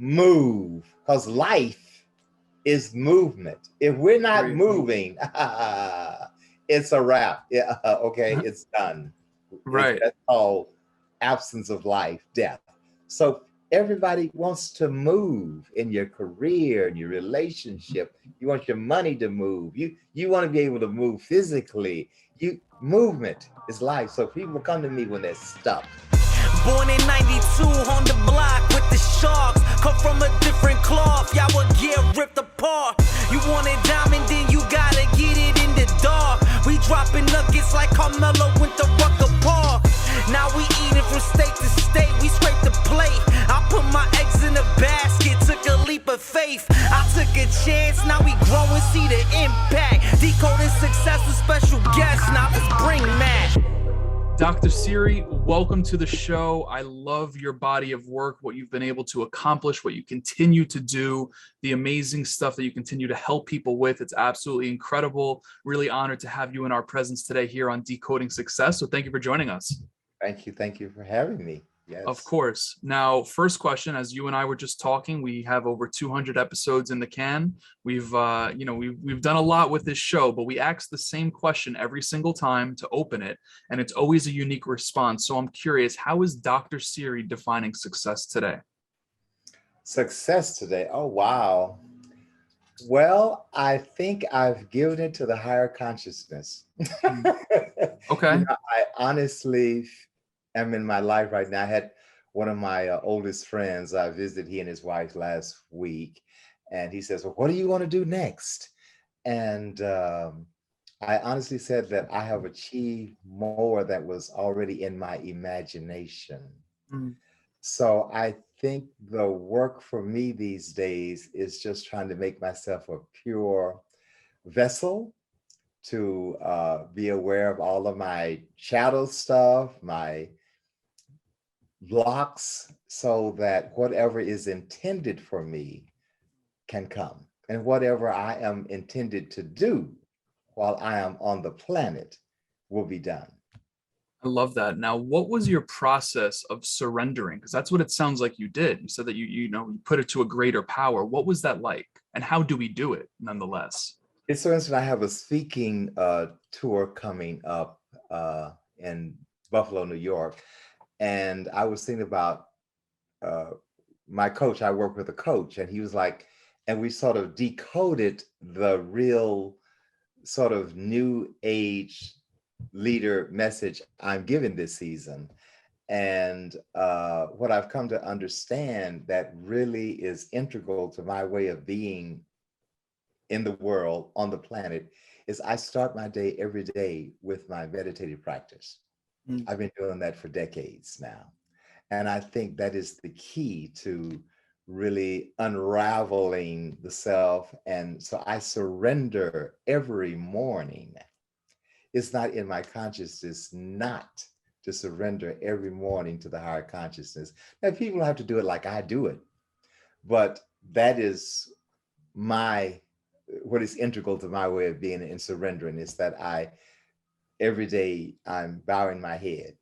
move, because life is movement. If we're not Great. moving, it's a wrap. Yeah, okay, it's done. Right. That's called absence of life, death. So everybody wants to move in your career, in your relationship. You want your money to move. You want to be able to move physically. Movement is life. So people come to me when they're stuck. Born in 92 on the block with the Sharks. Come from a different cloth, y'all would get ripped apart. You want it diamond, then you gotta get it in the dark. We dropping nuggets like Carmelo went to Rucker Park. Now we eating from state to state, we scrape the plate. I put my eggs in a basket, took a leap of faith. I took a chance, now we grow and see the impact. Decoding success with special guests, now let's bring Matt. Dr. Siri, welcome to the show. I love your body of work, what you've been able to accomplish, what you continue to do, the amazing stuff that you continue to help people with. It's absolutely incredible. Really honored to have you in our presence today here on Decoding Success. So thank you for joining us. Thank you. Thank you for having me. Yes. Of course. Now, first question, as you and I were just talking, we have over 200 episodes in the can. We've done a lot with this show, but we ask the same question every single time to open it, and it's always a unique response. So I'm curious, how is Dr. Siri defining success today? Success today? Oh, wow. Well, I think I've given it to the higher consciousness. Okay. I honestly am in my life right now. I had one of my oldest friends. I visited he and his wife last week, and he says, well, what do you want to do next? And I honestly said that I have achieved more that was already in my imagination. So I think the work for me these days is just trying to make myself a pure vessel to be aware of all of my shadow stuff, my blocks, so that whatever is intended for me can come, and whatever I am intended to do while I am on the planet will be done. I love that. Now, what was your process of surrendering? Because that's what it sounds like you did. You said that you put it to a greater power. What was that like? And how do we do it nonetheless? It's so interesting. I have a speaking tour coming up in Buffalo, New York. And I was thinking about my coach. I work with a coach, and he was like, and we sort of decoded the real sort of new age leader message I'm giving this season. And what I've come to understand that really is integral to my way of being in the world, on the planet, is I start my day every day with my meditative practice. I've been doing that for decades now. And I think that is the key to really unraveling the self. And so I surrender every morning. It's not in my consciousness not to surrender every morning to the higher consciousness. Now, people don't have to do it like I do it, but that is what is integral to my way of being and surrendering, is that every day I'm bowing my head.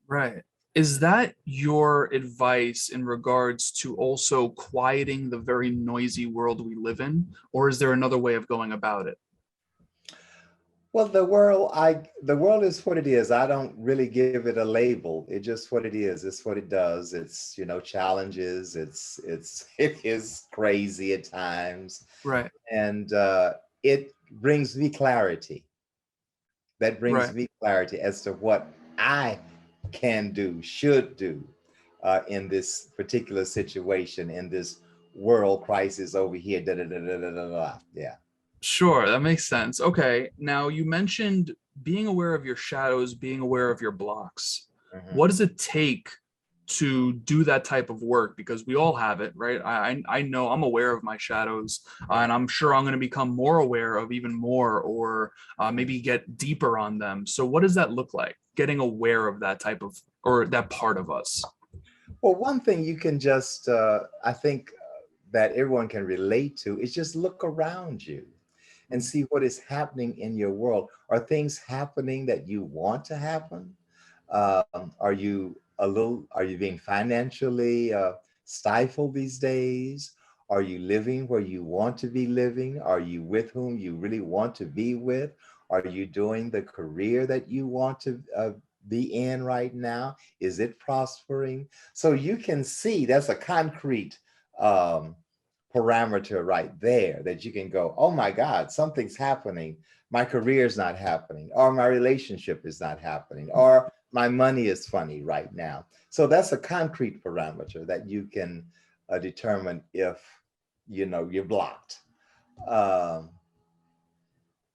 Right. Is that your advice in regards to also quieting the very noisy world we live in? Or is there another way of going about it? Well, the world is what it is. I don't really give it a label. It's just what it is. It's what it does. It's, challenges. It is crazy at times. Right. And it brings me clarity. That brings me clarity as to what I can do, should do in this particular situation, in this world crisis over here. Yeah. Sure, that makes sense. Okay, now you mentioned being aware of your shadows, being aware of your blocks. What does it take to do that type of work? Because we all have it, right? I know I'm aware of my shadows, and I'm sure I'm going to become more aware of even more, or maybe get deeper on them. So what does that look like, getting aware of that type of, or that part of us? Well, one thing you can just, I think that everyone can relate to is just look around you and see what is happening in your world. Are things happening that you want to happen? Are you being financially stifled these days? Are you living where you want to be living? Are you with whom you really want to be with? Are you doing the career that you want to be in right now? Is it prospering? So you can see that's a concrete parameter right there that you can go, oh my God, something's happening. My career is not happening, or my relationship is not happening, or my money is funny right now. So that's a concrete parameter that you can determine if you're blocked. Um,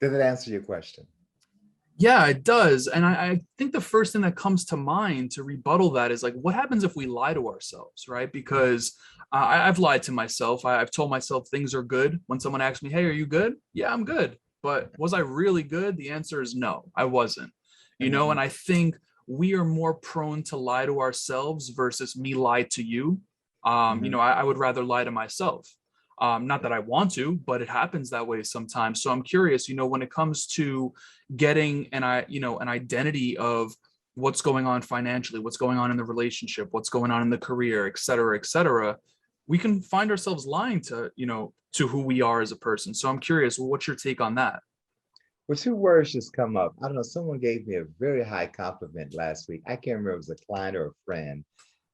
did that answer your question? Yeah, it does. And I think the first thing that comes to mind to rebuttal that is like, what happens if we lie to ourselves, right? Because I've lied to myself. I've told myself things are good. When someone asks me, hey, are you good? Yeah, I'm good. But was I really good? The answer is no, I wasn't. And I think we are more prone to lie to ourselves versus me lie to you. I would rather lie to myself. Not that I want to, but it happens that way sometimes. So I'm curious, when it comes to getting an identity of what's going on financially, what's going on in the relationship, what's going on in the career, et cetera, we can find ourselves lying to who we are as a person. So I'm curious, what's your take on that? Well, two words just come up. I don't know, someone gave me a very high compliment last week. I can't remember if it was a client or a friend.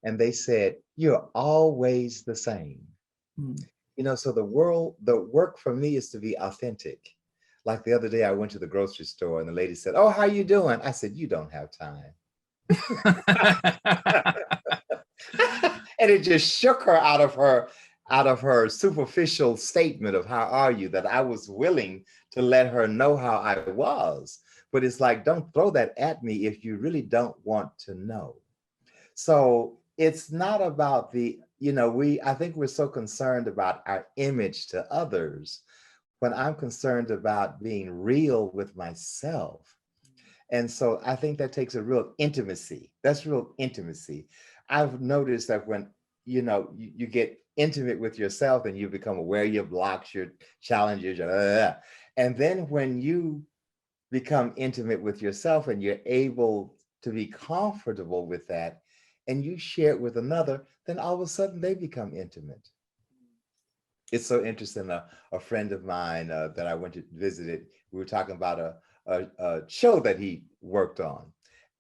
And they said, you're always the same. So the work for me is to be authentic. Like the other day, I went to the grocery store and the lady said, oh, how you doing? I said, you don't have time. And it just shook her out of her superficial statement of how are you, that I was willing to let her know how I was. But it's like, don't throw that at me if you really don't want to know. So it's not about I think we're so concerned about our image to others when I'm concerned about being real with myself. And so I think that takes a real intimacy. That's real intimacy. I've noticed that when, you get intimate with yourself and you become aware of your blocks, your challenges, and then when you become intimate with yourself and you're able to be comfortable with that, and you share it with another, then all of a sudden they become intimate. It's so interesting. A friend of mine that I went to visit, we were talking about a show that he worked on.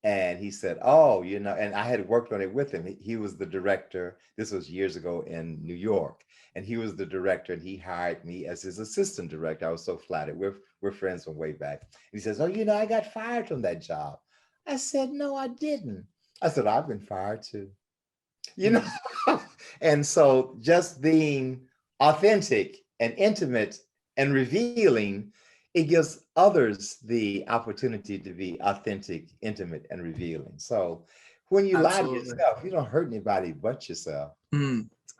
And he said, oh, and I had worked on it with him. He was the director. This was years ago in New York. And he was the director, and he hired me as his assistant director. I was so flattered. We're friends from way back. And he says, oh, I got fired from that job. I said, no, I didn't. I said, I've been fired too. And so just being authentic and intimate and revealing, it gives others the opportunity to be authentic, intimate, and revealing. So when you lie to yourself, you don't hurt anybody but yourself.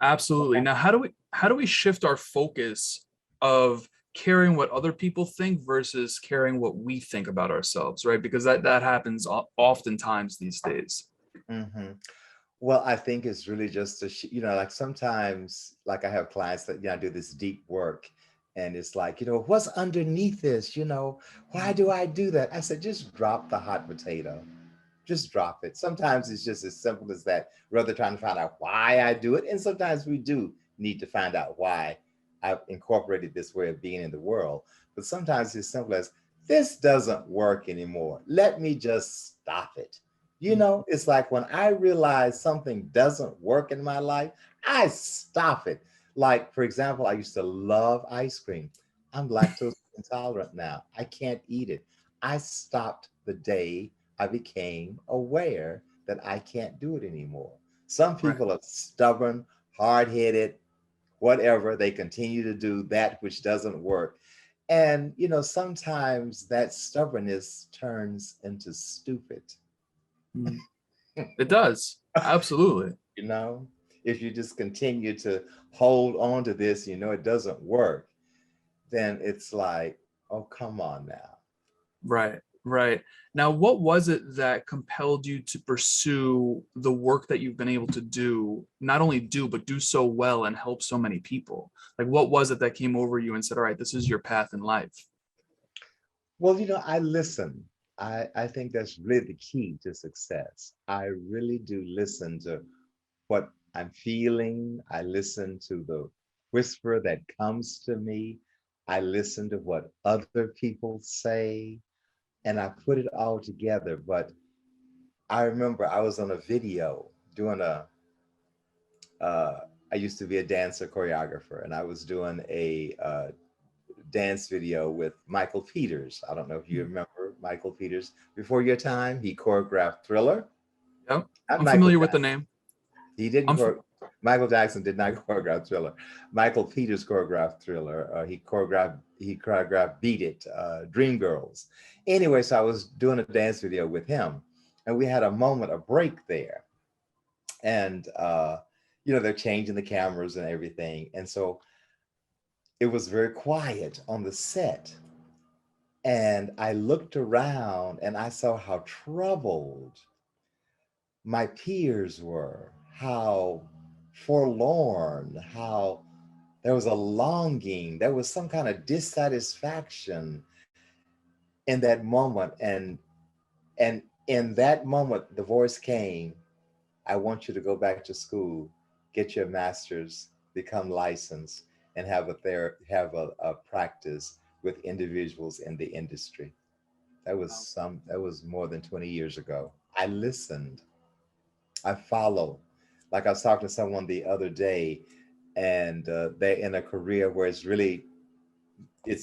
Absolutely. Now, how do we shift our focus of caring what other people think versus caring what we think about ourselves, right? Because that happens oftentimes these days. Mm-hmm. Well, I think it's really just like sometimes, like I have clients that I do this deep work, and it's like, what's underneath this? Why do I do that? I said, just drop the hot potato. Just drop it. Sometimes it's just as simple as that, rather trying to find out why I do it. And sometimes we do need to find out why I've incorporated this way of being in the world. But sometimes it's as simple as, this doesn't work anymore. Let me just stop it. It's like when I realize something doesn't work in my life, I stop it. Like, for example, I used to love ice cream. I'm lactose intolerant now. I can't eat it. I stopped the day I became aware that I can't do it anymore. Some people are stubborn, hard-headed, whatever. They continue to do that which doesn't work. And, sometimes that stubbornness turns into stupid. It does. Absolutely. If you just continue to hold on to this, it doesn't work, then it's like, oh, come on now. Right. Now, what was it that compelled you to pursue the work that you've been able to do, not only do, but do so well and help so many people? Like, what was it that came over you and said, all right, this is your path in life? Well, I listen. I think that's really the key to success. I really do listen to what I'm feeling. I listen to the whisper that comes to me. I listen to what other people say, and I put it all together. But I remember I was on a video doing uh, I used to be a dancer choreographer, and I was doing a dance video with Michael Peters. I don't know if you remember Michael Peters. Before your time, he choreographed Thriller. Yep. Not I'm Michael familiar with the Jackson. name. He didn't. I'm f- Michael Jackson did not choreograph Thriller. Michael Peters choreographed Thriller. He choreographed Beat It, Dreamgirls. Anyway, so I was doing a dance video with him, and we had a moment, a break there, and they're changing the cameras and everything, and so it was very quiet on the set. And I looked around and I saw how troubled my peers were, how forlorn, how there was a longing, there was some kind of dissatisfaction in that moment. And in that moment, the voice came, I want you to go back to school, get your master's, become licensed, and have a practice with individuals in the industry. That was more than 20 years ago. I listened. I follow. Like I was talking to someone the other day, and they're in a career where it's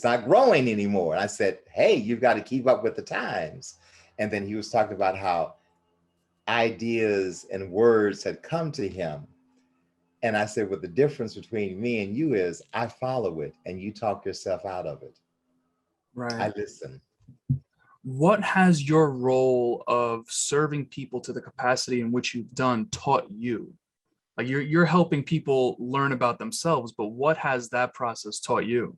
not growing anymore. And I said, hey, you've got to keep up with the times. And then he was talking about how ideas and words had come to him. And I said, well, the difference between me and you is I follow it and you talk yourself out of it. right. I listen. What has your role of serving people to the capacity in which you've done taught you? Like you're helping people learn about themselves, but what has that process taught you?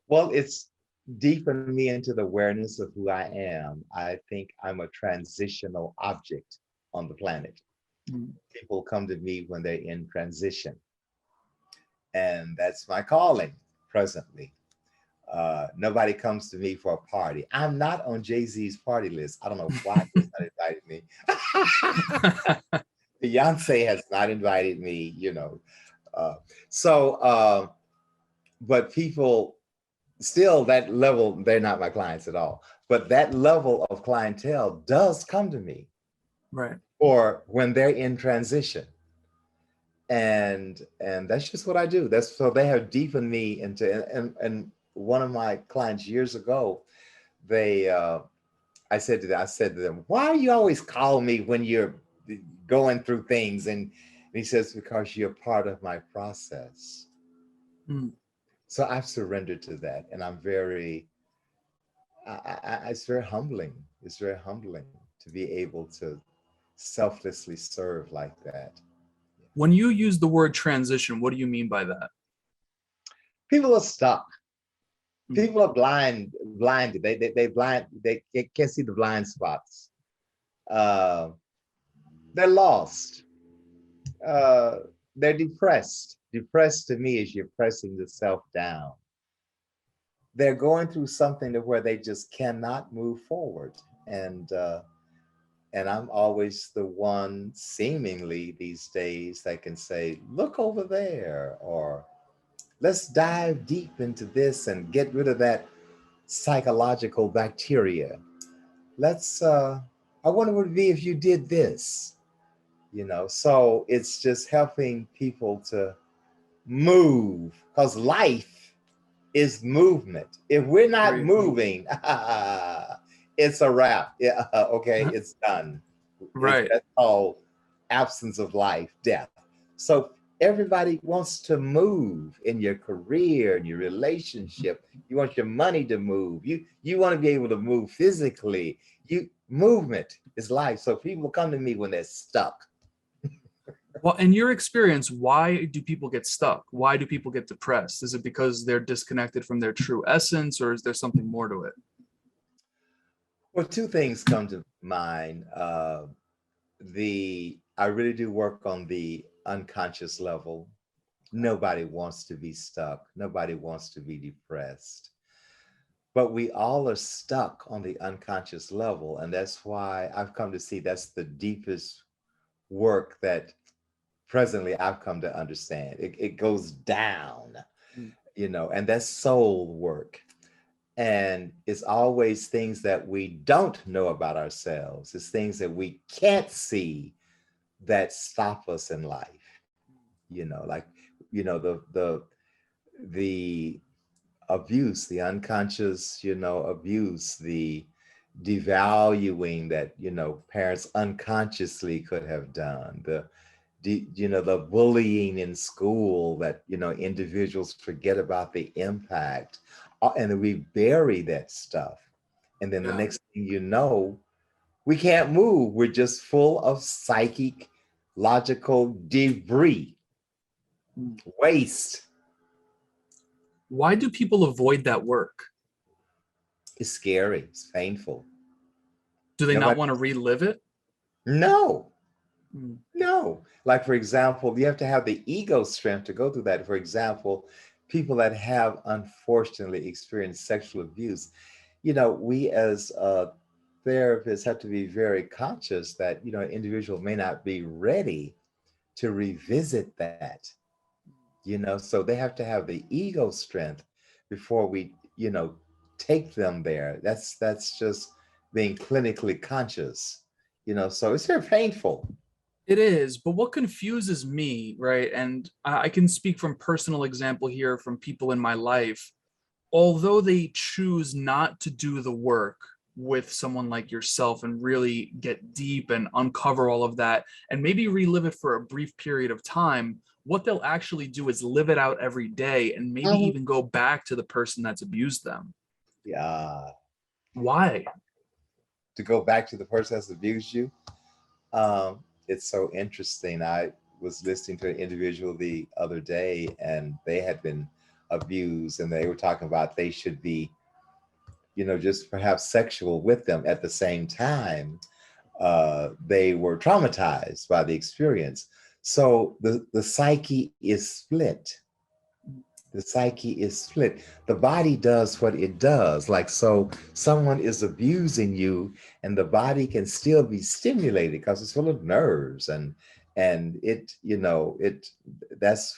Well, it's deepened me into the awareness of who I am. I think I'm a transitional object on the planet. Mm. People come to me when they're in transition. And that's my calling presently. Nobody comes to me for a party. I'm not on Jay-Z's party list. I don't know why he's not invited me. Beyonce has not invited me, but people still that level, they're not my clients at all. But that level of clientele does come to me. Right. Or when they're in transition. And that's just what I do. That's so they have deepened me into and one of my clients years ago, I said to them, why do you always call me when you're going through things? And he says, because you're part of my process. Mm. So I've surrendered to that. And I'm it's very humbling. It's very humbling to be able to selflessly serve like that. When you use the word transition, what do you mean by that? People are stuck. People are blinded. They can't see the blind spots. They're lost. They're depressed. Depressed to me is you're pressing the self down. They're going through something to where they just cannot move forward. And I'm always the one seemingly these days that can say, look over there, or let's dive deep into this and get rid of that psychological bacteria. I wonder what it would be if you did this, so it's just helping people to move, because life is movement. If we're not moving, it's a wrap. Yeah, okay, it's done. Right. That's called absence of life, death. So everybody wants to move in your career, in your relationship. You want your money to move. You want to be able to move physically. Movement is life. So people come to me when they're stuck. Well, in your experience, why do people get stuck? Why do people get depressed? Is it because they're disconnected from their true essence, or is there something more to it? Well, two things come to mind. I really do work on the unconscious level. Nobody wants to be stuck. Nobody wants to be depressed. But we all are stuck on the unconscious level. And that's why I've come to see that's the deepest work that presently I've come to understand. It goes down, Mm. and that's soul work. And it's always things that we don't know about ourselves. It's things that we can't see that stop us in life. Like, the abuse, the unconscious, abuse, the devaluing that, parents unconsciously could have done, the bullying in school that, individuals forget about the impact, and then we bury that stuff. And then the Yeah. next thing you know, we can't move. We're just full of psychic, logical debris, Mm. waste. Why do people avoid that work? It's scary. It's painful. Do they not Nobody, want to relive it? no, Mm. no. Like, for example, you have to have the ego strength to go through that. For example, people that have unfortunately experienced sexual abuse, we as therapists have to be very conscious that, an individual may not be ready to revisit that, so they have to have the ego strength before we, take them there. That's just being clinically conscious, so it's very painful. It is, but what confuses me, right? And I can speak from personal example here from people in my life. Although they choose not to do the work with someone like yourself and really get deep and uncover all of that and maybe relive it for a brief period of time, what they'll actually do is live it out every day and maybe even go back to the person that's abused them. Yeah. Why? To go back to the person that's abused you. It's so interesting. I was listening to an individual the other day, and they had been abused, and they were talking about they should be, just perhaps sexual with them. At the same time, they were traumatized by the experience. So the psyche is split. The psyche is split. The body does what it does. Like, so someone is abusing you and the body can still be stimulated because it's full of nerves, and it, that's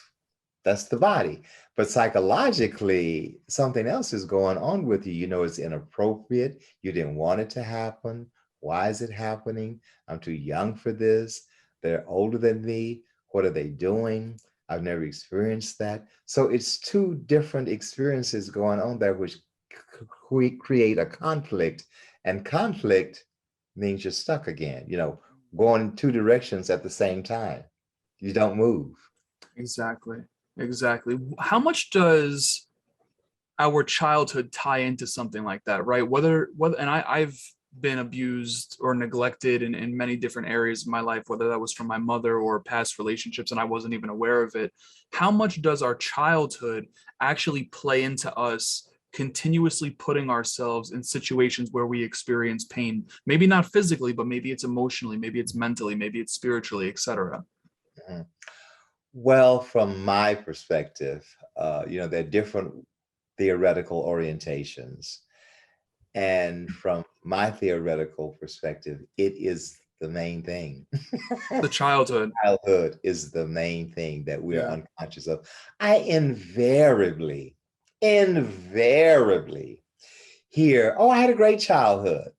the body. But psychologically, something else is going on with you. It's inappropriate. You didn't want it to happen. Why is it happening? I'm too young for this. They're older than me. What are they doing? I've never experienced that. So it's two different experiences going on there, which create a conflict. And conflict means you're stuck again, going in two directions at the same time. You don't move. Exactly. Exactly. How much does our childhood tie into something like that, right? Whether and I've been abused or neglected in many different areas of my life, whether that was from my mother or past relationships, and I wasn't even aware of it. How much does our childhood actually play into us continuously putting ourselves in situations where we experience pain? Maybe not physically, but maybe it's emotionally, maybe it's mentally, maybe it's spiritually, etc. Mhm. Well, from my perspective, there are different theoretical orientations. And from my theoretical perspective, it is the main thing. The childhood. Childhood is the main thing that we are Yeah. unconscious of. I invariably hear, oh, I had a great childhood.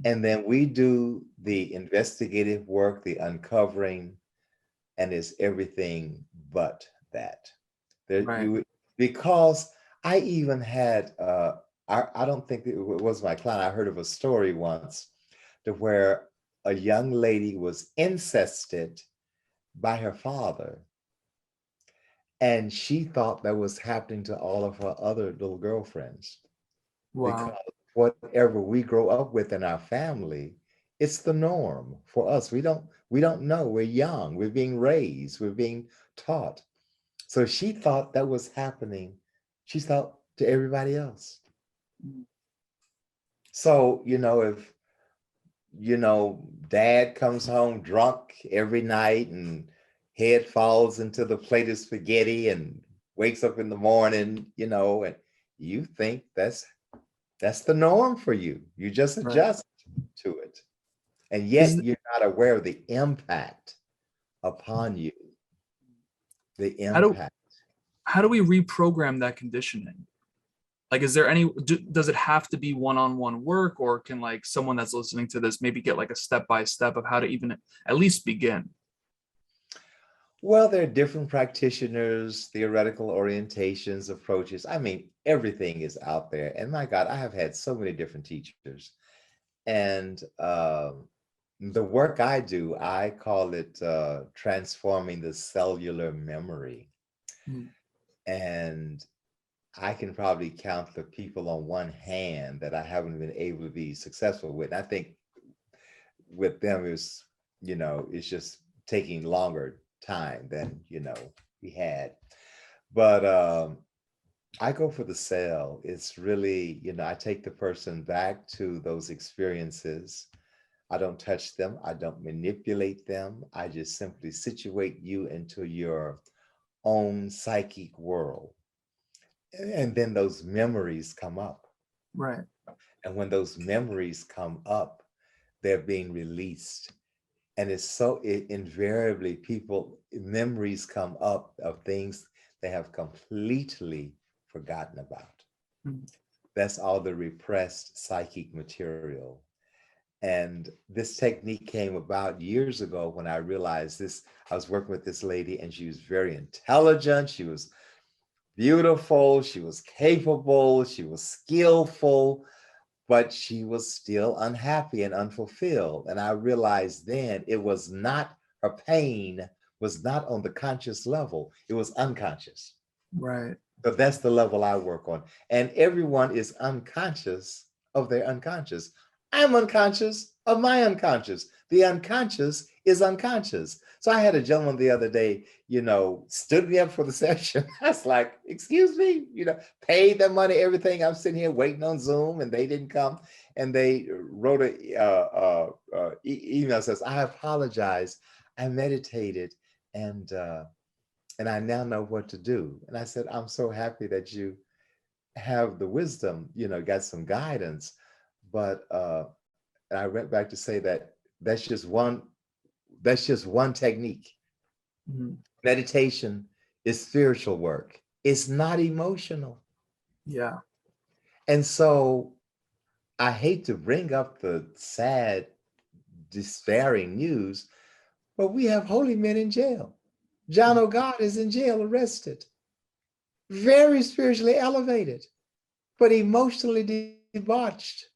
And then we do the investigative work, the uncovering, and it's everything but that. Right. Because I even had, I don't think it was my client. I heard of a story once to where a young lady was incested by her father. And she thought that was happening to all of her other little girlfriends. Wow. Because whatever we grow up with in our family, it's the norm for us. We don't know. We're young. We're being raised. We're being taught. So she thought that was happening. She thought to everybody else. So, if, dad comes home drunk every night and head falls into the plate of spaghetti and wakes up in the morning, and you think that's the norm for you. You just Right. adjust to it. And yet you're not aware of the impact upon you, the How do impact. how do we reprogram that conditioning? Like, is there any, does it have to be one-on-one work, or can like someone that's listening to this maybe get like a step-by-step of how to even at least begin? Well, there are different practitioners, theoretical orientations, approaches. I mean, everything is out there. And my God, I have had so many different teachers. And the work I do, I call it transforming the cellular memory. Mm. And I can probably count the people on one hand that I haven't been able to be successful with. And I think with them it's just taking longer time than, we had. But I go for the cell. It's really, I take the person back to those experiences. I don't touch them. I don't manipulate them. I just simply situate you into your own psychic world. And then those memories come up. Right. And when those memories come up, they're being released. And invariably memories come up of things they have completely forgotten about. Mm. That's all the repressed psychic material. And this technique came about years ago when I realized this. I was working with this lady, and she was very intelligent. She was beautiful. She was capable. She was skillful, but she was still unhappy and unfulfilled. And I realized then her pain was not on the conscious level. It was unconscious. Right. So that's the level I work on. And everyone is unconscious of their unconscious. I'm unconscious of my unconscious. The unconscious is unconscious. So I had a gentleman the other day, stood me up for the session. I was like, excuse me, paid their money, everything. I'm sitting here waiting on Zoom, and they didn't come. And they wrote a email that says, I apologize. I meditated and I now know what to do. And I said, I'm so happy that you have the wisdom, got some guidance. But and I went back to say that's just one technique. Mm-hmm. Meditation is spiritual work. It's not emotional. Yeah. And so I hate to bring up the sad, despairing news, but we have holy men in jail. John O'God is in jail, arrested, very spiritually elevated, but emotionally debauched.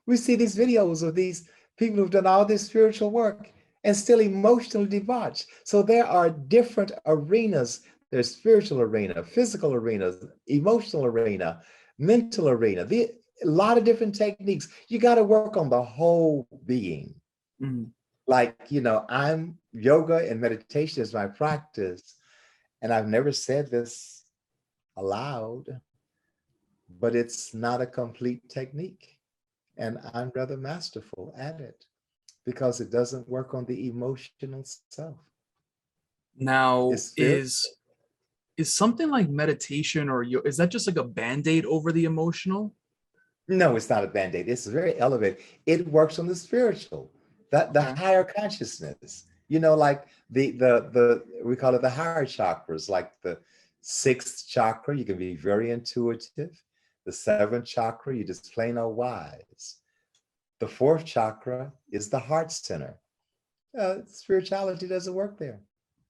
We see these videos of these people who've done all this spiritual work and still emotionally debauched. So there are different arenas. There's spiritual arena, physical arena, emotional arena, mental arena. A lot of different techniques. You got to work on the whole being. Mm-hmm. Like, I'm yoga and meditation is my practice. And I've never said this aloud, but it's not a complete technique. And I'm rather masterful at it because it doesn't work on the emotional self. Now, is something like meditation or yoga, is that just like a Band-Aid over the emotional? No, it's not a Band-Aid. It's very elevated. It works on the spiritual, the higher consciousness. Like the we call it the higher chakras, like the 6th chakra, you can be very intuitive. The 7th chakra, you're just plain old wise. The 4th chakra is the heart center. Spirituality doesn't work there.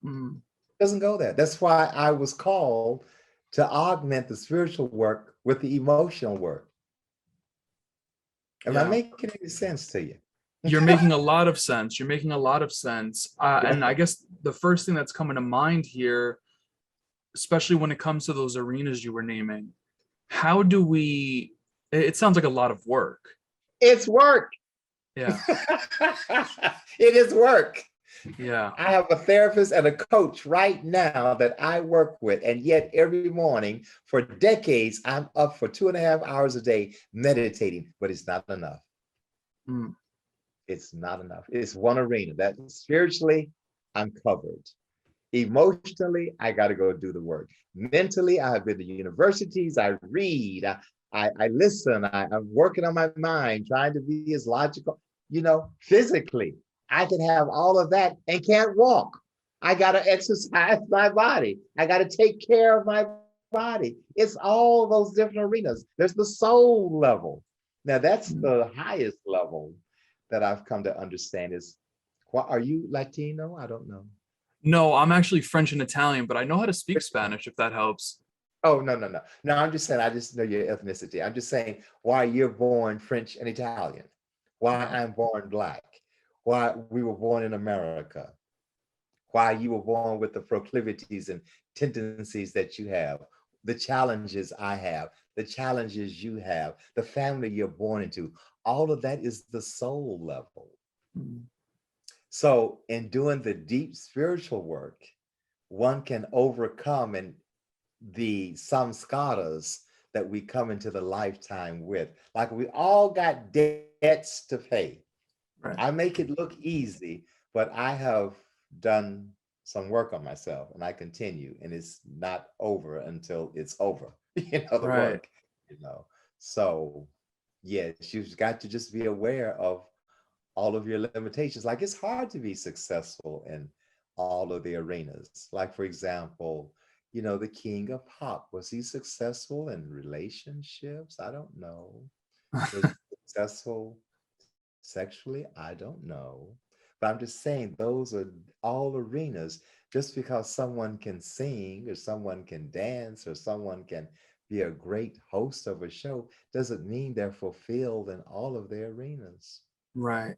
Mm. Doesn't go there. That's why I was called to augment the spiritual work with the emotional work. Am I making any sense to you? You're making a lot of sense. You're making a lot of sense. And I guess the first thing that's coming to mind here, especially when it comes to those arenas you were naming, how do we, it sounds like a lot of work. It's work. Yeah. It is work. Yeah. I have a therapist and a coach right now that I work with. And yet every morning for decades, I'm up for 2.5 hours a day meditating, but it's not enough. Mm. It's not enough. It's one arena. That spiritually, I'm covered. Emotionally, I got to go do the work. Mentally, I have been to universities. I read. I listen. I'm working on my mind, trying to be as logical. Physically, I can have all of that and can't walk. I got to exercise my body. I got to take care of my body. It's all those different arenas. There's the soul level. Now, that's the highest level that I've come to understand is, what, are you Latino? I don't know. No, I'm actually French and Italian, but I know how to speak Spanish, if that helps. Oh, no, no, no. No, I'm just saying, I just know your ethnicity. I'm just saying why you're born French and Italian, why I'm born Black, why we were born in America, why you were born with the proclivities and tendencies that you have, the challenges I have, the challenges you have, the family you're born into. All of that is the soul level. So in doing the deep spiritual work, one can overcome and the samskaras that we come into the lifetime with. Like, we all got debts to pay. Right. I make it look easy, but I have done some work on myself and I continue, and it's not over until it's over, the Right. work, So yes, you've got to just be aware of all of your limitations. Like, it's hard to be successful in all of the arenas. Like, for example, the king of pop, was he successful in relationships? I don't know. Was he successful sexually? I don't know. But I'm just saying, those are all arenas. Just because someone can sing or someone can dance or someone can be a great host of a show doesn't mean they're fulfilled in all of their arenas. Right.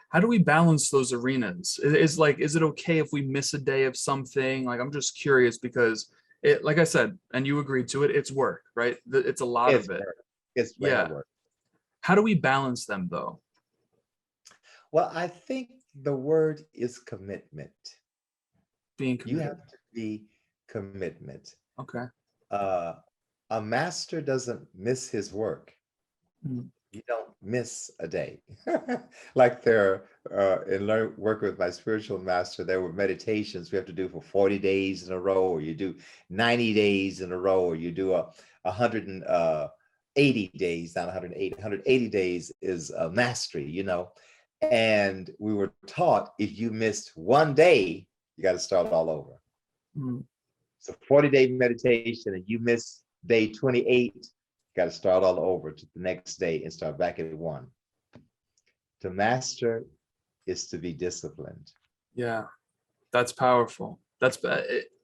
How do we balance those arenas? Is it okay if we miss a day of something? Like, I'm just curious because it, like I said, and you agreed to it, it's work, right? It's a lot of it. Work. It's work. How do we balance them though? Well, I think the word is commitment. Being committed. You have to be commitment. Okay. A master doesn't miss his work. Mm. You don't miss a day. Like work with my spiritual master, there were meditations we have to do for 40 days in a row, or you do 90 days in a row, or you do 180 days, not 180. 180 days is mastery, And we were taught, if you missed one day, you got to start all over. Mm. So 40-day meditation and you miss day 28, got to start all over to the next day and start back at 1. To master is to be disciplined. Yeah, that's powerful.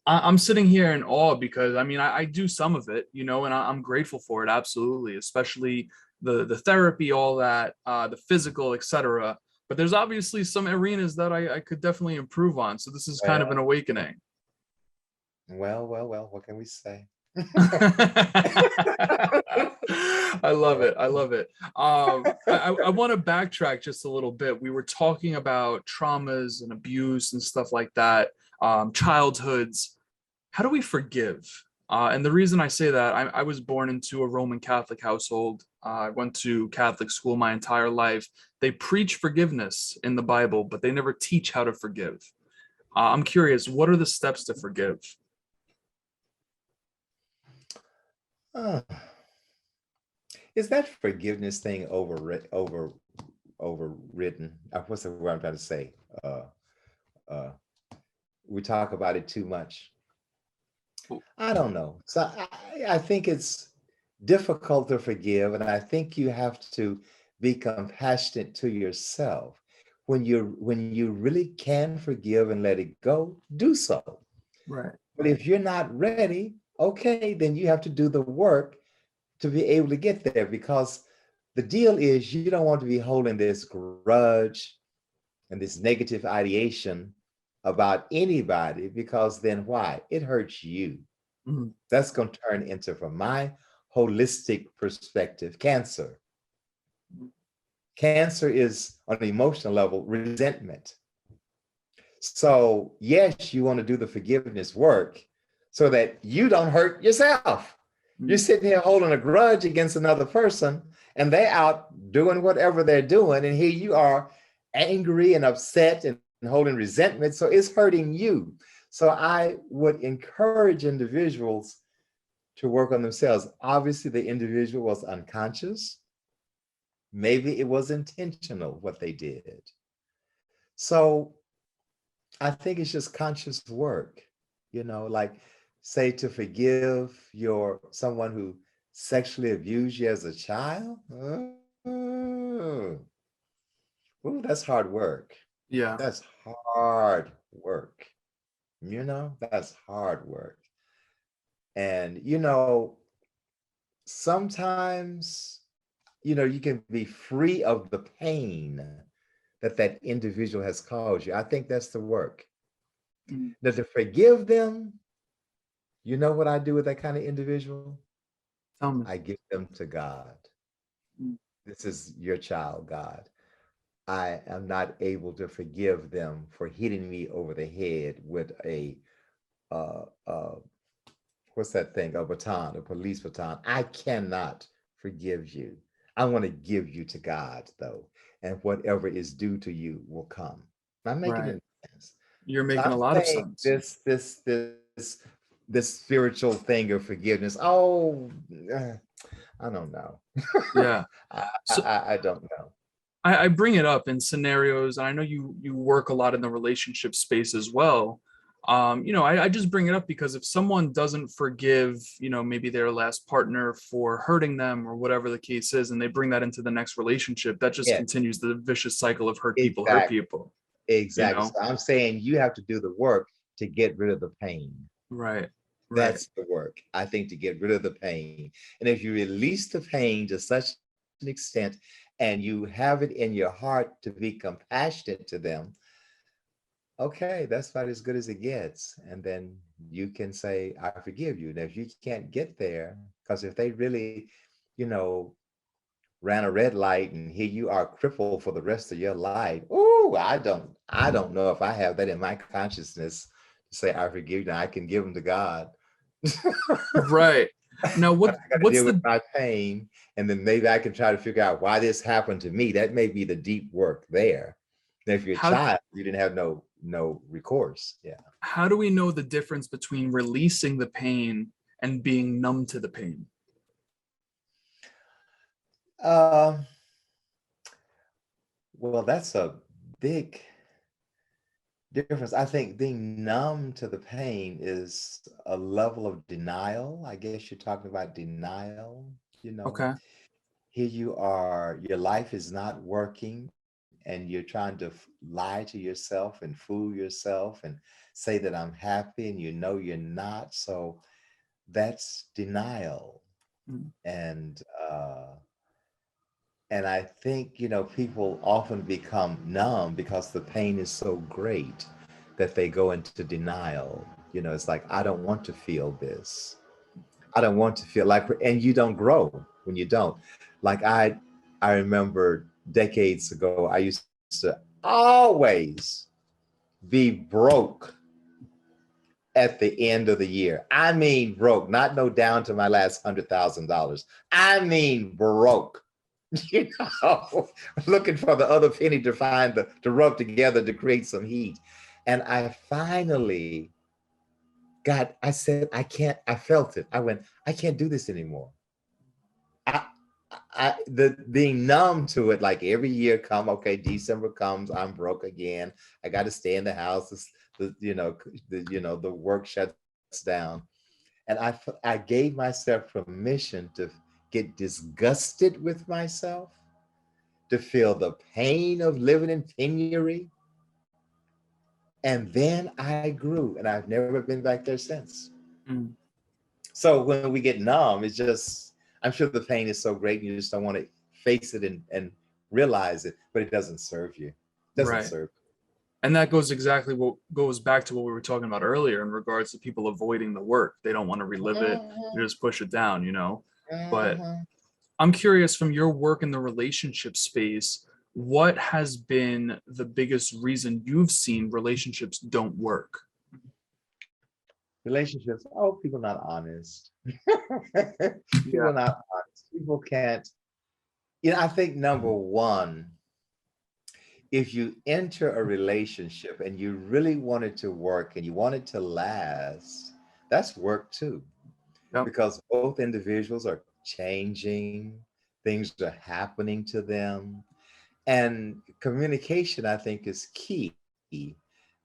I'm sitting here in awe because I do some of it, and I'm grateful for it. Absolutely. Especially the therapy, all that, the physical, etc. But there's obviously some arenas that I could definitely improve on. So this is kind of an awakening. Well, what can we say? I love it. I want to backtrack just a little bit. We were talking about traumas and abuse and stuff like that, childhoods. How do we forgive? And the reason I say that, I was born into a Roman Catholic household. I went to Catholic school my entire life. They preach forgiveness in the Bible, but they never teach how to forgive. I'm curious, what are the steps to forgive? Is that forgiveness thing overwritten? What's the word I'm trying to say? We talk about it too much. I don't know. So I think it's difficult to forgive, and I think you have to be compassionate to yourself. When you really can forgive and let it go, do so. Right. But if you're not ready, okay, then you have to do the work to be able to get there, because the deal is you don't want to be holding this grudge and this negative ideation about anybody, because then why? It hurts you. Mm-hmm. That's going to turn into, from my holistic perspective, cancer. Cancer is, on an emotional level, resentment. So yes, you want to do the forgiveness work so that you don't hurt yourself. You're sitting here holding a grudge against another person, and they're out doing whatever they're doing, and here you are angry and upset and holding resentment, so it's hurting you. So I would encourage individuals to work on themselves. Obviously, the individual was unconscious. Maybe it was intentional what they did. So I think it's just conscious work, like say to forgive your someone who sexually abused you as a child. Ooh, that's hard work. Yeah. That's hard work. That's hard work. And sometimes, you can be free of the pain that individual has caused you. I think that's the work. Mm. Now, to forgive them, you know what I do with that kind of individual? Tell me. I give them to God. Mm. This is your child, God. I am not able to forgive them for hitting me over the head with a uh, uh, what's that thing? A baton, a police baton. I cannot forgive you. I want to give you to God, though, and whatever is due to you will come. Am I making Right. any sense? You're So making I'm a lot of saying sense. this spiritual thing of forgiveness. Oh, I don't know. Yeah. I, So I don't know. I bring it up in scenarios, and I know you work a lot in the relationship space as well. I just bring it up because if someone doesn't forgive, maybe their last partner for hurting them or whatever the case is, and they bring that into the next relationship, that just Yeah, continues the vicious cycle of hurt exactly. people, you Exactly. So know? I'm saying you have to do the work to get rid of the pain. Right. Right. That's the work, I think, to get rid of the pain. And if you release the pain to such an extent and you have it in your heart to be compassionate to them, okay, that's about as good as it gets. And then you can say, I forgive you. And if you can't get there, because if they really, you know, ran a red light and here you are crippled for the rest of your life. Oh, I don't know if I have that in my consciousness to say I forgive you. Now I can give them to God. Right. Now, But I got to what's deal with the my pain, and then maybe I can try to figure out why this happened to me. That may be the deep work there. And if you're a how child, you didn't have no recourse. Yeah. how do we know the difference between releasing the pain and being numb to the pain? Um, well, that's a big difference. I think being numb to the pain is a level of denial. I guess you're talking about denial. You know, Okay. here you are, your life is not working, and you're trying to lie to yourself and fool yourself and say that I'm happy, and you're not. So that's denial. Mm. And I think, people often become numb because the pain is so great that they go into denial. It's like, I don't want to feel this. I don't want to feel like, and you don't grow when you don't. Like I remember decades ago, I used to always be broke at the end of the year. I mean, broke, not no down to my last $100,000. I mean, broke. you know, Looking for the other penny to find to rub together to create some heat. And I finally I said, I can't, I felt it. I went, I can't do this anymore. I, the being numb to it, like every year okay, December comes, I'm broke again. I got to stay in the house. The work shuts down. And I gave myself permission to get disgusted with myself, to feel the pain of living in penury. And then I grew, and I've never been back there since. Mm. So when we get numb, it's just, I'm sure the pain is so great, you just don't want to face it and realize it, but it doesn't serve you. It doesn't Right. serve And that goes back to what we were talking about earlier in regards to people avoiding the work. They don't want to relive it. They you. just push it down. But Mhm. I'm curious, from your work in the relationship space, what has been the biggest reason you've seen relationships don't work? Relationships, people not honest. People Yeah. not honest. People can't, I think number one, if you enter a relationship and you really want it to work and you want it to last, that's work too, Yep. because both individuals are changing, things are happening to them. And communication, I think, is key.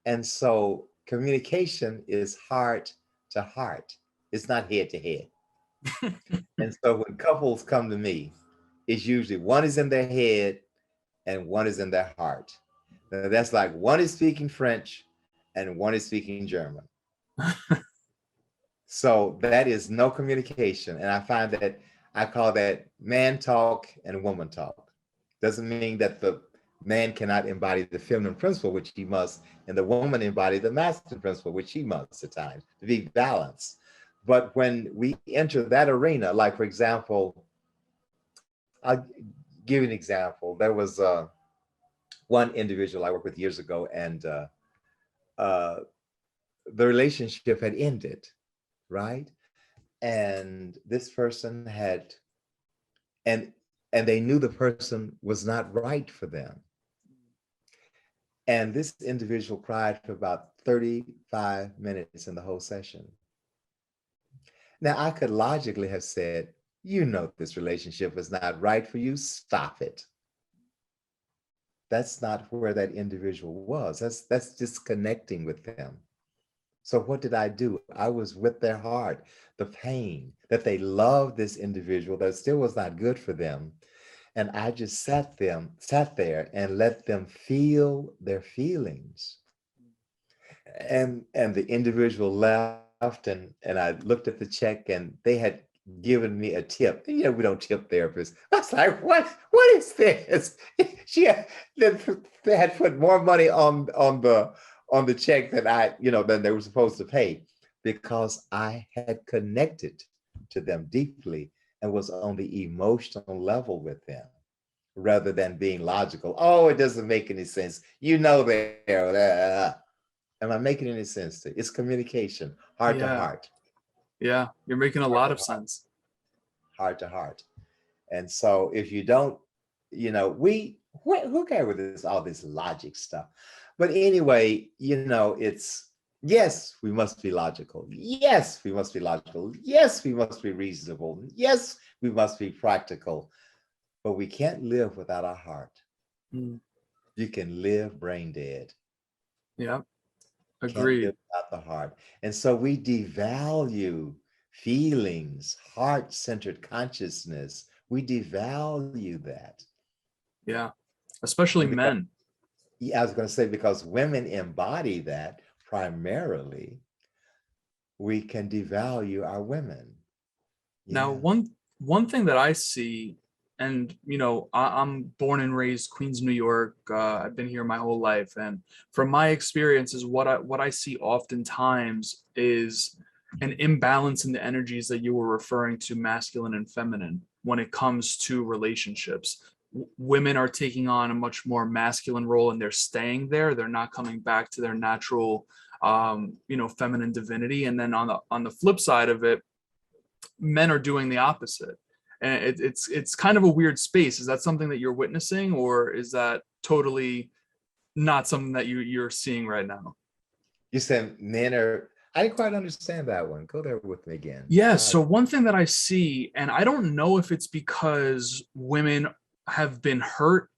And so communication is heart to heart. It's not head to head. And so when couples come to me, it's usually one is in their head and one is in their heart. Now that's like one is speaking French and one is speaking German. So that is no communication. And I find that I call that man talk and woman talk. Doesn't mean that the man cannot embody the feminine principle, which he must, and the woman embody the masculine principle, which he must at times, to be balanced. But when we enter that arena, like for example, I'll give you an example. There was one individual I worked with years ago, and uh, the relationship had ended, right? And this person had, and they knew the person was not right for them. And this individual cried for about 35 minutes in the whole session. Now, I could logically have said, you know, this relationship is not right for you, stop it. That's not where that individual was. That's disconnecting with them. So what did I do? I was with their heart, the pain that they loved this individual that still was not good for them. And I just sat there and let them feel their feelings. And the individual left, and I looked at the check, and they had given me a tip. You know, we don't tip therapists. I was like, what is this? They had put more money on the check than they were supposed to pay, because I had connected to them deeply and was on the emotional level with them, rather than being logical. Oh, it doesn't make any sense. You know, there. Am I making any sense to you? It's communication, heart to heart. Yeah, you're making a lot of sense. Heart to heart. And so if you don't, who care with all this logic stuff? But anyway, it's, yes, we must be logical. Yes, we must be logical. Yes, we must be reasonable. Yes, we must be practical. But we can't live without our heart. Mm. You can live brain dead. Yeah, agreed. Can't live without the heart. And so we devalue feelings, heart-centered consciousness. We devalue that. Yeah, especially men. Yeah, I was going to say, because women embody that primarily, we can devalue our women. Yeah. Now, one thing that I see, and I'm born and raised Queens, New York. I've been here my whole life, and from my experiences, what I see oftentimes is an imbalance in the energies that you were referring to, masculine and feminine, when it comes to relationships. Women are taking on a much more masculine role, and they're staying there. They're not coming back to their natural, feminine divinity. And then on the flip side of it, men are doing the opposite. And it's kind of a weird space. Is that something that you're witnessing, or is that totally not something that you're seeing right now? You said men are, I didn't quite understand that one. Go there with me again. Yeah. So one thing that I see, and I don't know if it's because women have been hurt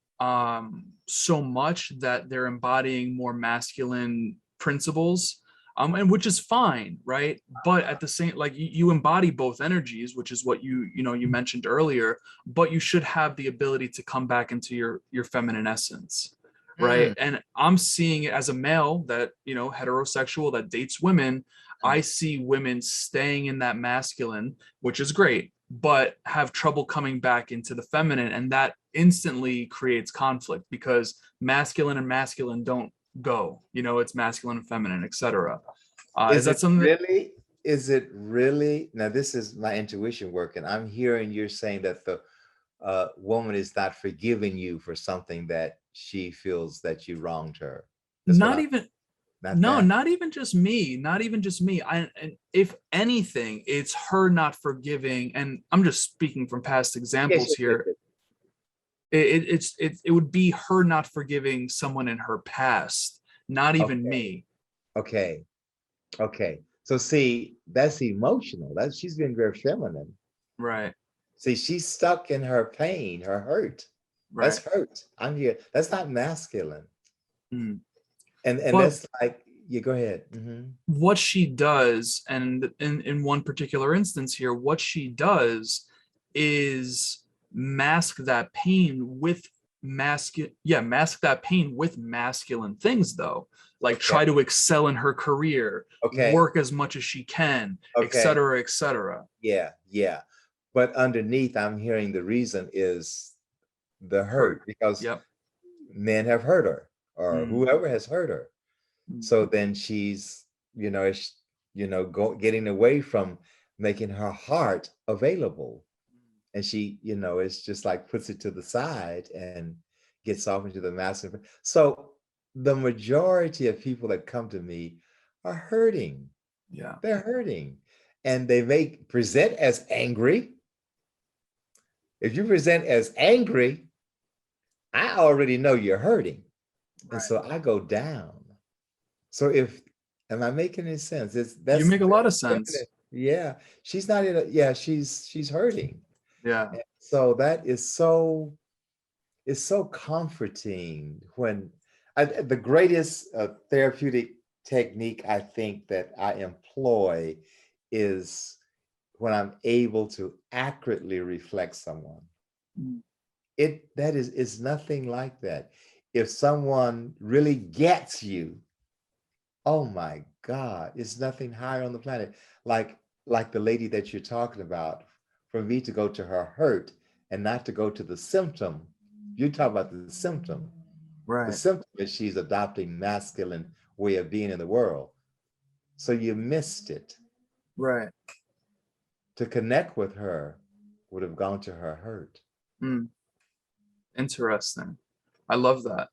so much that they're embodying more masculine principles, and which is fine, right? But at the same, like, you embody both energies, which is what you mentioned earlier, but you should have the ability to come back into your feminine essence, right? And I'm seeing it as a male that, heterosexual, that dates women. I see women staying in that masculine, which is great, but have trouble coming back into the feminine. And that instantly creates conflict, because masculine and masculine don't go, it's masculine and feminine, etc. Is that something really, is it really, now this is my intuition working. I'm hearing you're saying that the woman is not forgiving you for something that she feels that you wronged her. Not even just me. And if anything, it's her not forgiving. And I'm just speaking from past examples here. It would be her not forgiving someone in her past, not even me. Okay. So see, that's emotional. She's being very feminine. Right. See, she's stuck in her pain, her hurt. Right. That's hurt. I'm here. That's not masculine. And But that's like, you go ahead. what she does, and in one particular instance here, what she does is mask that pain with mask that pain with masculine things, though, like Okay. try to excel in her career, Okay. work as much as she can, Okay. etc., etc. Yeah, yeah. But underneath, I'm hearing the reason is the hurt, because Yep. men have hurt her, or whoever has hurt her. So then she's, getting away from making her heart available. And she, it's just like puts it to the side and gets off into the masculine. So the majority of people that come to me are hurting. Yeah. They're hurting. And they may present as angry. If you present as angry, I already know you're hurting. Right. And so I go down. So am I making any sense? You make a lot of sense. Yeah. She's not she's hurting. Yeah. And so that is so comforting when the greatest therapeutic technique I think that I employ is when I'm able to accurately reflect someone. It's nothing like that. If someone really gets you, oh my God, it's nothing higher on the planet. Like the lady that you're talking about, for me to go to her hurt and not to go to the symptom. You talk about the symptom. Right. The symptom is she's adopting masculine way of being in the world. So you missed it. Right. To connect with her would have gone to her hurt. Interesting. I love that.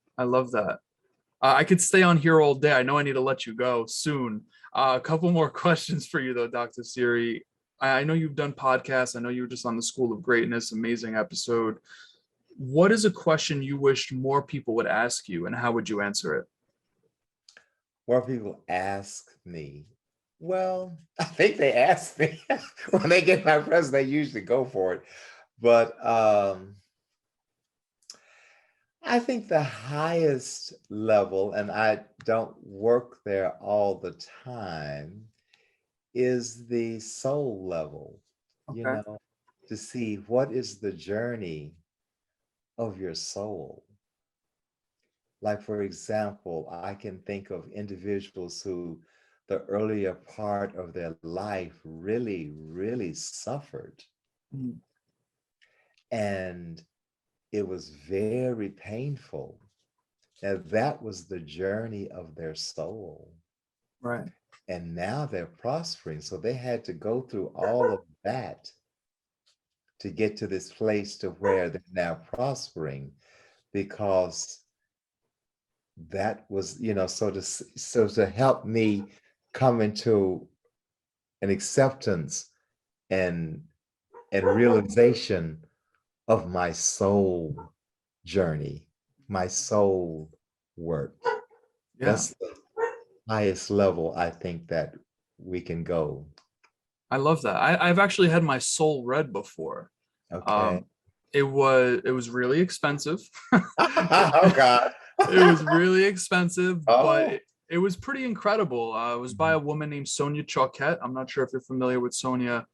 I could stay on here all day. I know I need to let you go soon. A couple more questions for you, though, Dr. Siri. I know you've done podcasts. I know you were just on the School of Greatness. Amazing episode. What is a question you wished more people would ask you, and how would you answer it? More people ask me. Well, I think they ask me when they get my present. They usually go for it. But I think the highest level, and I don't work there all the time, is the soul level. Okay. To see what is the journey of your soul. Like, for example, I can think of individuals who the earlier part of their life really, really suffered. And it was very painful. Now, that was the journey of their soul. Right. And now they're prospering. So they had to go through all of that to get to this place to where they're now prospering, because that was, so to help me come into an acceptance and realization of my soul journey, my soul work. Yeah. That's the highest level I think that we can go. I love that. I've actually had my soul read before. Okay. It was really expensive. Oh God. It was really expensive, but it was pretty incredible. It was by a woman named Sonia Choquette. I'm not sure if you're familiar with Sonia.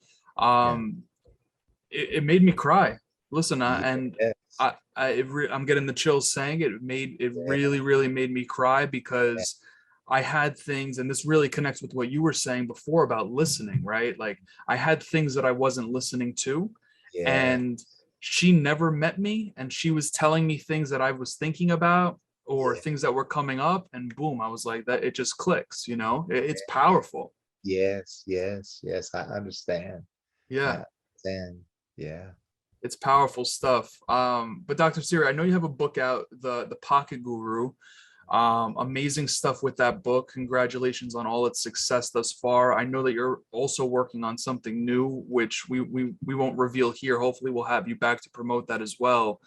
It made me cry. Listen, and I'm getting the chills saying it. It really, really made me cry, because I had things, and this really connects with what you were saying before about listening, right? Like, I had things that I wasn't listening to, and she never met me, and she was telling me things that I was thinking about, or things that were coming up, and boom, I was like, that it just clicks, it's powerful. Yes, I understand. Yeah. I understand. Yeah. It's powerful stuff. But Dr. Siri, I know you have a book out, the Pocket Guru. Amazing stuff with that book. Congratulations on all its success thus far. I know that you're also working on something new, which we won't reveal here. Hopefully we'll have you back to promote that as well.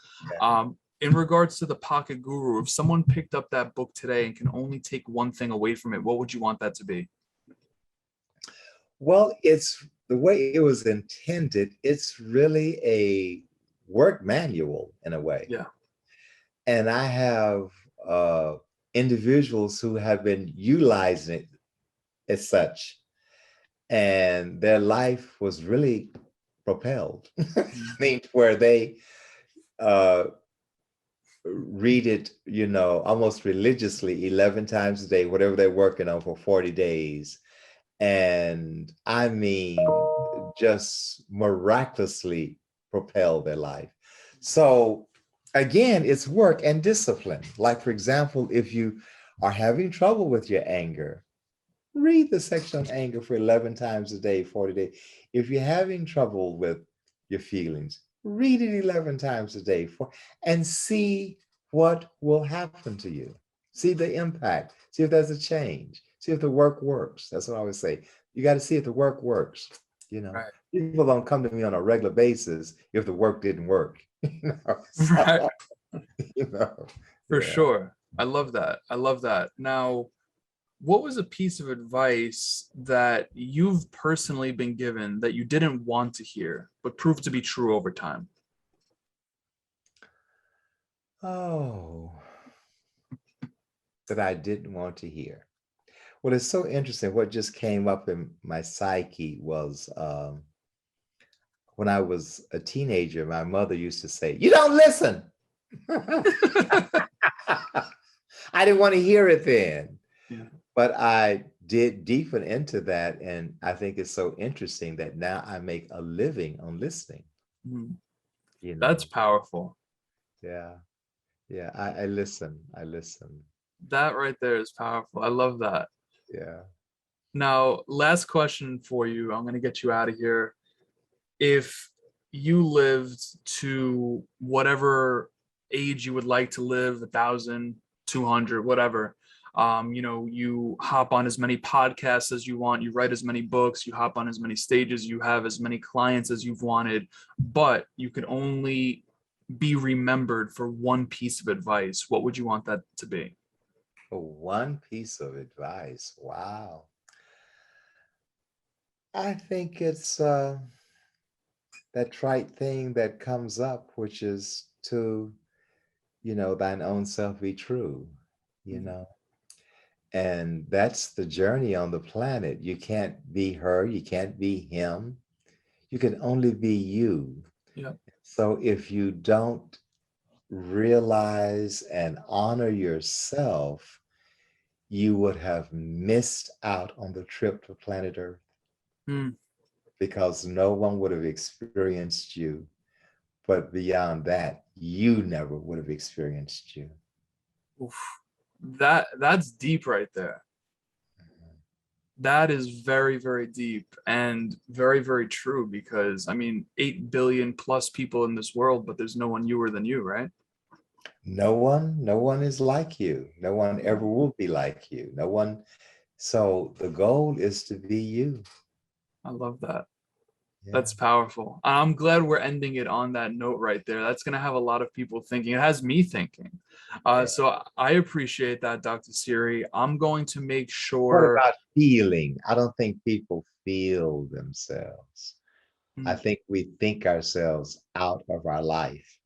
In regards to the Pocket Guru, if someone picked up that book today and can only take one thing away from it, what would you want that to be? Well, it's the way it was intended. It's really a work manual in a way. Yeah. And I have individuals who have been utilizing it as such, and their life was really propelled. I mean, where they uh, read it, almost religiously 11 times a day, whatever they're working on for 40 days. And I mean, just miraculously propel their life. So again, it's work and discipline. Like, for example, if you are having trouble with your anger, read the section on anger for 11 times a day, 40 days. If you're having trouble with your feelings, read it 11 times a day and see what will happen to you. See the impact. See if there's a change. See if the work works. That's what I always say. You got to see if the work works. Right. People don't come to me on a regular basis if the work didn't work. So, Right. For yeah. sure. I love that. Now, what was a piece of advice that you've personally been given that you didn't want to hear, but proved to be true over time? Oh, that I didn't want to hear. Well, it's so interesting. What just came up in my psyche was when I was a teenager, my mother used to say, "You don't listen." I didn't want to hear it then. Yeah. But I did deepen into that. And I think it's so interesting that now I make a living on listening. Mhm. You know? That's powerful. Yeah. Yeah. I listen. I listen. That right there is powerful. I love that. Yeah. Now, last question for you. I'm going to get you out of here. If you lived to whatever age you would like to live, 1,000, 200, whatever, you hop on as many podcasts as you want, you write as many books, you hop on as many stages, you have as many clients as you've wanted, but you could only be remembered for one piece of advice, what would you want that to be? One piece of advice. Wow. I think it's that trite thing that comes up, which is to, thine own self be true, and that's the journey on the planet. You can't be her, you can't be him. You can only be you. Yeah. So if you don't realize and honor yourself, you would have missed out on the trip to planet Earth. Because no one would have experienced you. But beyond that, you never would have experienced you. Oof. That's deep right there. That is very, very deep and very, very true, because 8 billion plus people in this world, but there's no one newer than you, right? No one is like you. No one ever will be like you. No one. So the goal is to be you. I love that. Yeah. That's powerful. I'm glad we're ending it on that note right there. That's going to have a lot of people thinking. It has me thinking. So I appreciate that, Dr. Siri. I'm going to make sure. What about feeling? I don't think people feel themselves. I think we think ourselves out of our life.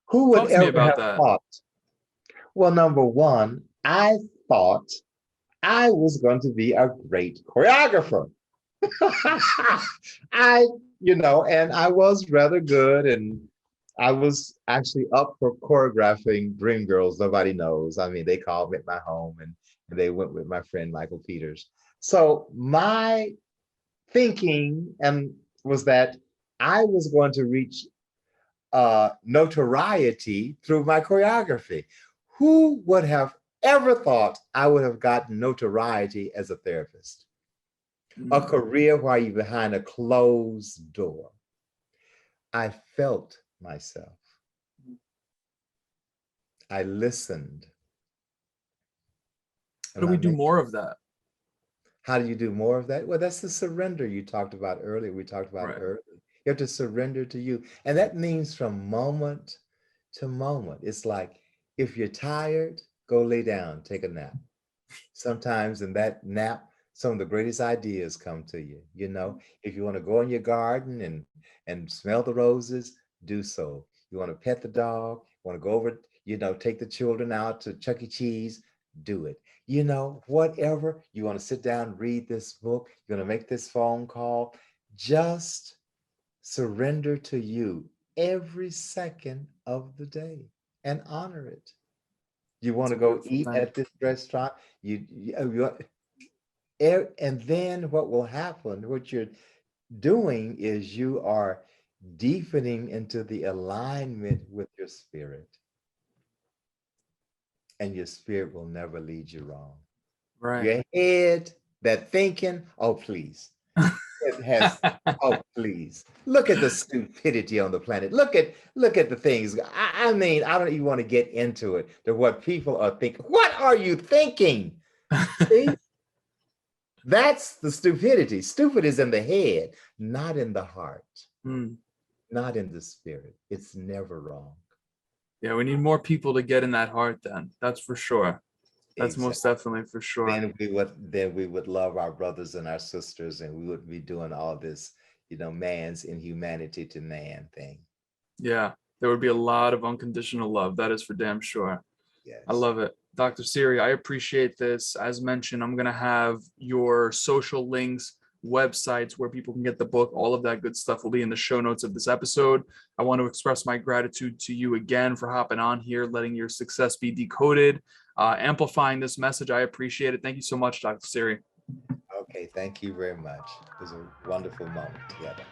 Who would ever have thought? Well, number one, I thought I was going to be a great choreographer. And I was rather good, and I was actually up for choreographing Dreamgirls. Nobody knows. They called me at my home, and they went with my friend Michael Peters. So my thinking was that I was going to reach notoriety through my choreography. Who would have ever thought I would have gotten notoriety as a therapist? A career while you're behind a closed door. I felt myself. I listened. How do we do more of that? How do you do more of that? Well, that's the surrender you talked about earlier. We talked about earlier. You have to surrender to you. And that means from moment to moment. It's like, if you're tired, go lay down, take a nap. Sometimes in that nap, some of the greatest ideas come to you. If you want to go in your garden and smell the roses, do so. You want to pet the dog, want to go over, take the children out to Chuck E. Cheese, do it. Whatever, you want to sit down, read this book, you're going to make this phone call, just surrender to you every second of the day and honor it. You want to go eat at this restaurant, and then what will happen, what you're doing is you are deepening into the alignment with your spirit. And your spirit will never lead you wrong. Right. Your head, that thinking, oh, please. It has, oh, please. Look at the stupidity on the planet. Look at the things. I mean, I don't even want to get into it, to what people are thinking. What are you thinking? See? That's the stupidity. Stupid is in the head, not in the heart, not in the spirit. It's never wrong. Yeah, we need more people to get in that heart then. That's for sure. That's most definitely for sure. Then we would love our brothers and our sisters, and we wouldn't be doing all this, man's inhumanity to man thing. Yeah, there would be a lot of unconditional love. That is for damn sure. Yes. I love it. Dr. Siri, I appreciate this. As mentioned, I'm going to have your social links, websites where people can get the book. All of that good stuff will be in the show notes of this episode. I want to express my gratitude to you again for hopping on here, letting your success be decoded, amplifying this message. I appreciate it. Thank you so much, Dr. Siri. Okay, thank you very much. It was a wonderful moment together.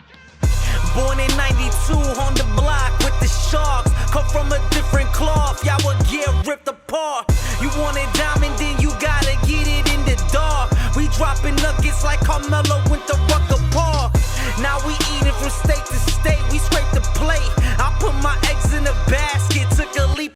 Born in 92 on the block with the Sharks. Come from a different cloth, y'all would get ripped apart. You want a diamond, then you gotta get it in the dark. We dropping nuggets like Carmelo went to Rucker Park. Now we eating from steak